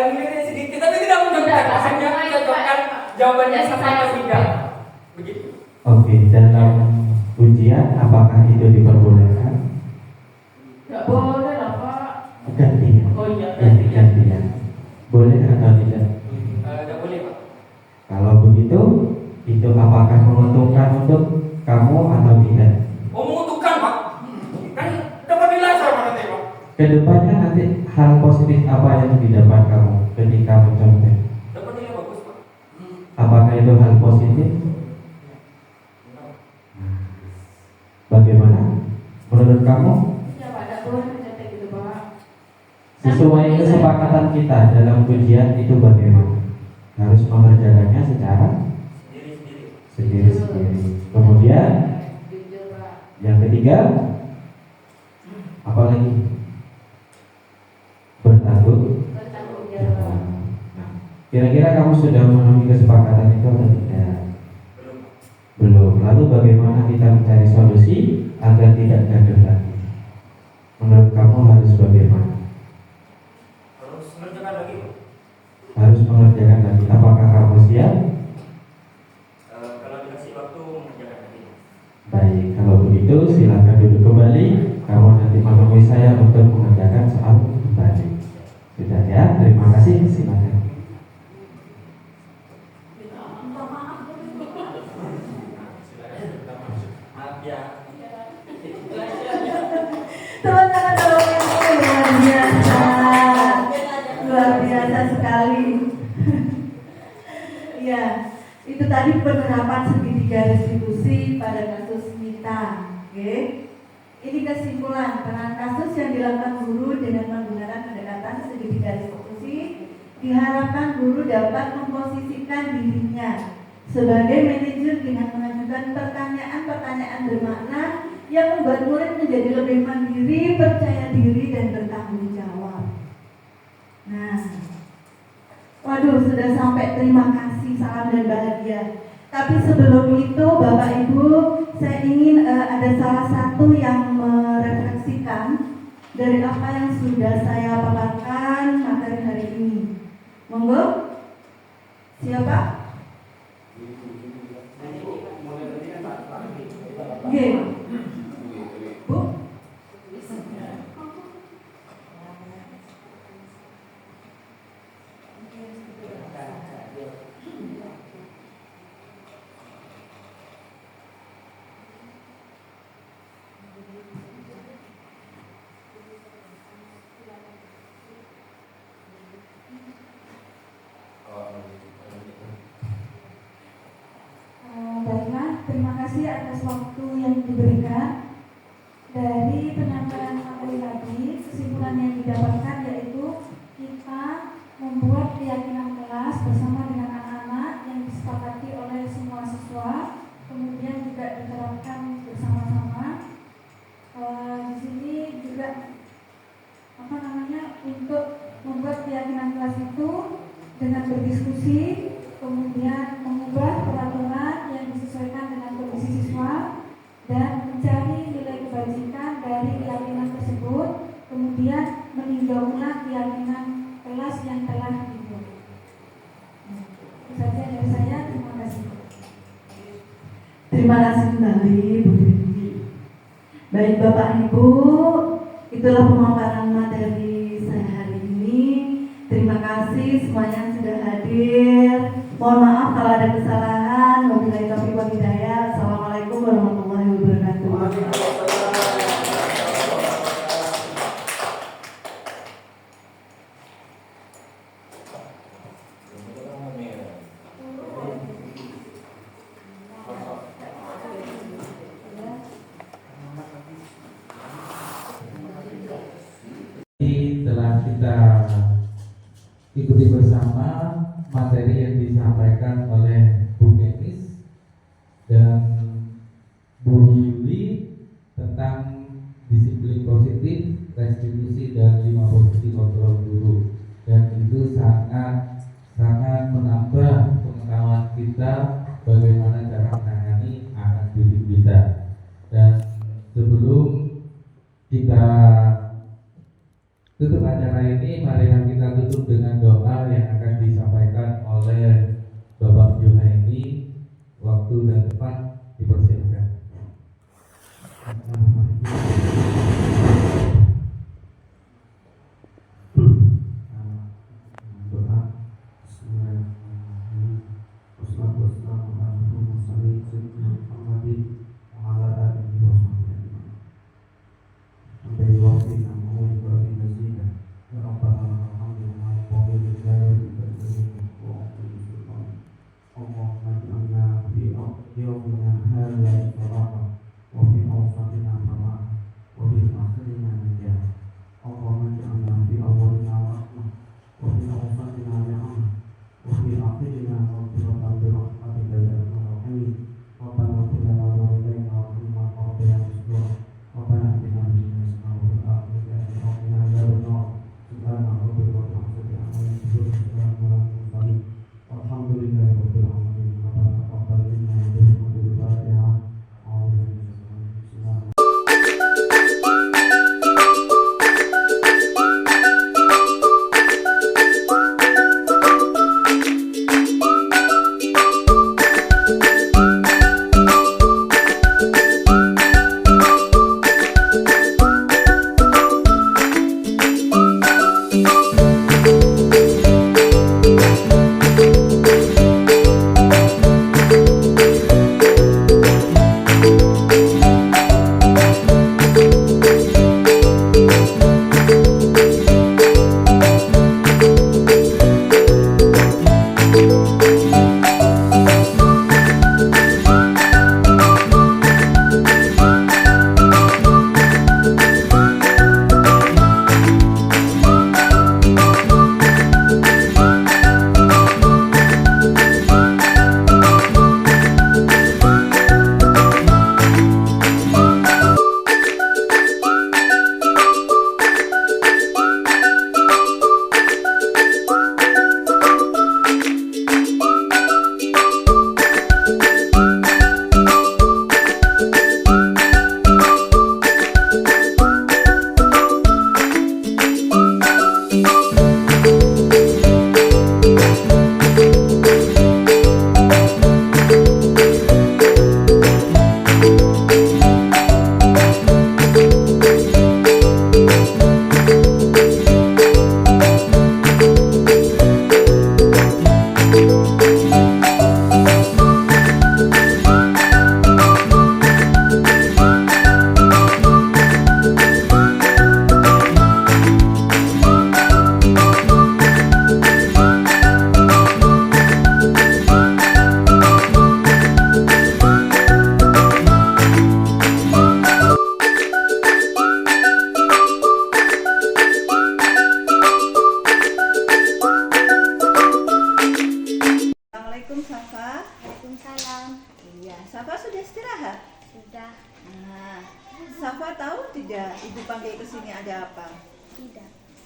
ini sedikit tapi tidak menyontek. Hanya mencocokkan jawabannya sama atau tidak. Begitu.
Oke, dalam ujian apakah itu diperbolehkan?
Enggak boleh lah Pak.
Gantian.
Oh iya,
Gantian. Boleh atau tidak?
Tidak boleh Pak.
Kalau begitu, itu apakah menguntungkan untuk kamu atau tidak?
Oh menguntungkan Pak. Kan dapat nilai sama nanti Pak.
Kedepannya nanti hal positif apa yang didapat kamu ketika mencontek?
Dapat nilai bagus Pak.
Apakah itu hal positif? Bagaimana? Menurut kamu?
Ya Pak, tidak boleh mencontek gitu Pak.
Sesuai kesepakatan kita dalam ujian itu bagaimana? Harus mengerjakannya secara sendiri-sendiri. Kemudian
Jujur Pak.
yang ketiga, apa lagi? Bertanggung
Bertanggung jawab.
jawab. Nah, kira-kira kamu sudah memenuhi kesepakatan itu atau tidak? Belum. Lalu bagaimana kita mencari solusi agar tidak gagal lagi? Menurut kamu harus bagaimana?
Harus mengerjakan lagi Pak.
Harus mengerjakan lagi. Apakah kamu siap?
Kalau dikasih waktu mengerjakan lagi.
Baik, kalau begitu silakan duduk kembali. Kamu nanti menemui saya untuk mengerjakan soal kembali. Sudah ya, terima kasih. Silakan.
Maaf ya.
Teman-teman yang luar biasa sekali. Ya, itu tadi penerapan segitiga restitusi pada kasus Mita. Oke, ini kesimpulan peran kasus yang dilakukan guru dengan menggunakan pendekatan segitiga restitusi diharapkan guru dapat memposisikan dirinya sebagai manajer dengan mengajukan pertanyaan-pertanyaan bermakna yang membuat murid menjadi lebih mandiri, percaya diri, dan bertanggung jawab. Nah, waduh, sudah sampai terima kasih, salam dan bahagia. Tapi sebelum itu, Bapak Ibu, saya ingin ada salah satu yang merefleksikan dari apa yang sudah saya paparkan materi hari ini. Monggo, siapa? Oke, Bu.
Baiklah, terima kasih atas waktu yang diberikan. Dari penyampaian materi tadi, kesimpulan yang didapatkan yaitu kita membuat keyakinan kelas bersama dengan anak-anak yang disepakati oleh semua siswa, kemudian juga diterapkan bersama-sama. Di sini juga untuk membuat keyakinan kelas itu dengan berdiskusi, kemudian mengubah peraturan yang disesuaikan dengan kondisi siswa dan mencari nilai kebajikan dari keyakinan tersebut, kemudian meninjau ulang keyakinan kelas yang telah dibuat. Itu saja dari saya, terima kasih.
Terima kasih kembali, Bu Dewi. Baik Bapak Ibu, itulah pemaparan materi saya hari ini. Terima kasih. semuanya sudah hadir. Mohon maaf kalau ada kesalahan. Wabillahi taufiq wal hidayah. Assalamualaikum warahmatullahi wabarakatuh.
Telah kita ikuti bersama materi yang disampaikan oleh Bu Kenis dan Bu Yuli tentang disiplin positif, restitusi dan 5 posisi kontrol guru, dan itu sangat menambah pengetahuan kita bagaimana cara menangani anak didik kita. Dan sebelum kita tutup acara ini, marilah kita tutup dengan doa yang akan disampaikan oleh Bapak Juhaini. Waktu dan tempat dipersilakan.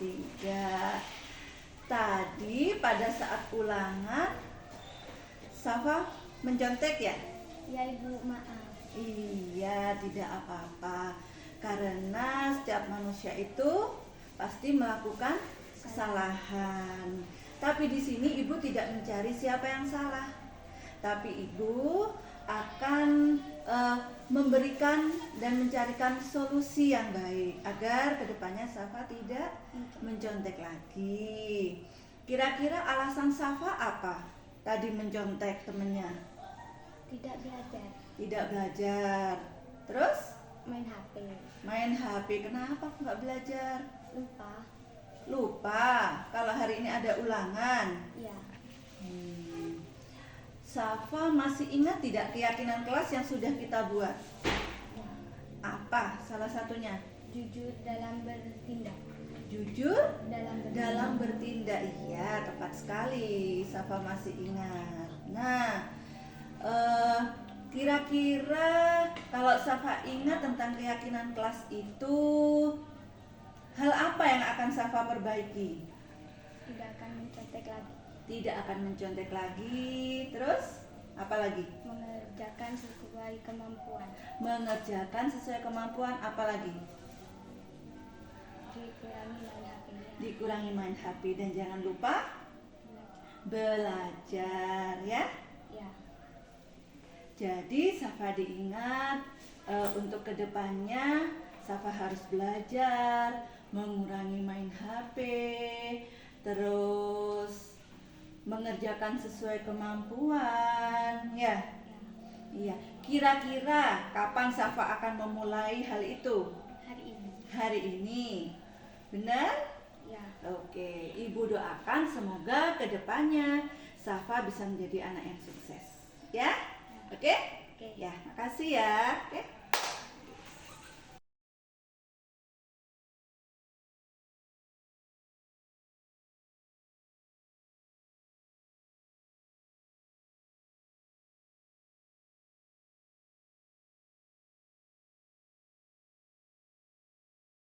Tidak. Tadi pada saat ulangan Safa mencontek ya?
Ya Ibu, maaf.
Iya, tidak apa-apa. Karena setiap manusia itu pasti melakukan kesalahan. Tapi di sini Ibu tidak mencari siapa yang salah. Tapi Ibu akan memberikan dan mencarikan solusi yang baik agar kedepannya Safa tidak mencontek lagi. Kira-kira alasan Safa apa? Tadi mencontek temennya.
Tidak belajar,
Tidak belajar. Terus
main HP,
main HP. Kenapa nggak belajar?
lupa.
Lupa. Kalau hari ini ada ulangan.
Ya,
Safa masih ingat tidak keyakinan kelas yang sudah kita buat?
ya.
Apa salah satunya?
Jujur dalam bertindak,
Jujur
dalam bertindak.
dalam bertindak. Iya, tepat sekali. Safa masih ingat. Nah, kira-kira kalau Safa ingat tentang keyakinan kelas itu, hal apa yang akan Safa perbaiki?
Tidak akan mencontek lagi,
Tidak akan mencontek lagi. Terus apa lagi?
mengerjakan sesuai kemampuan,
Mengerjakan sesuai kemampuan. Apa lagi?
dikurangi main HP-nya,
Dikurangi main HP dan jangan lupa belajar ya.
ya.
Jadi Safa diingat untuk kedepannya Safa harus belajar, mengurangi main HP, terus mengerjakan sesuai kemampuan ya. Iya. Kira-kira kapan Safa akan memulai hal itu?
Hari ini,
Hari ini. Benar?
ya.
Oke, Ibu doakan semoga kedepannya Safa bisa menjadi anak yang sukses. Ya? Oke?
Oke.
Ya, makasih ya. Oke.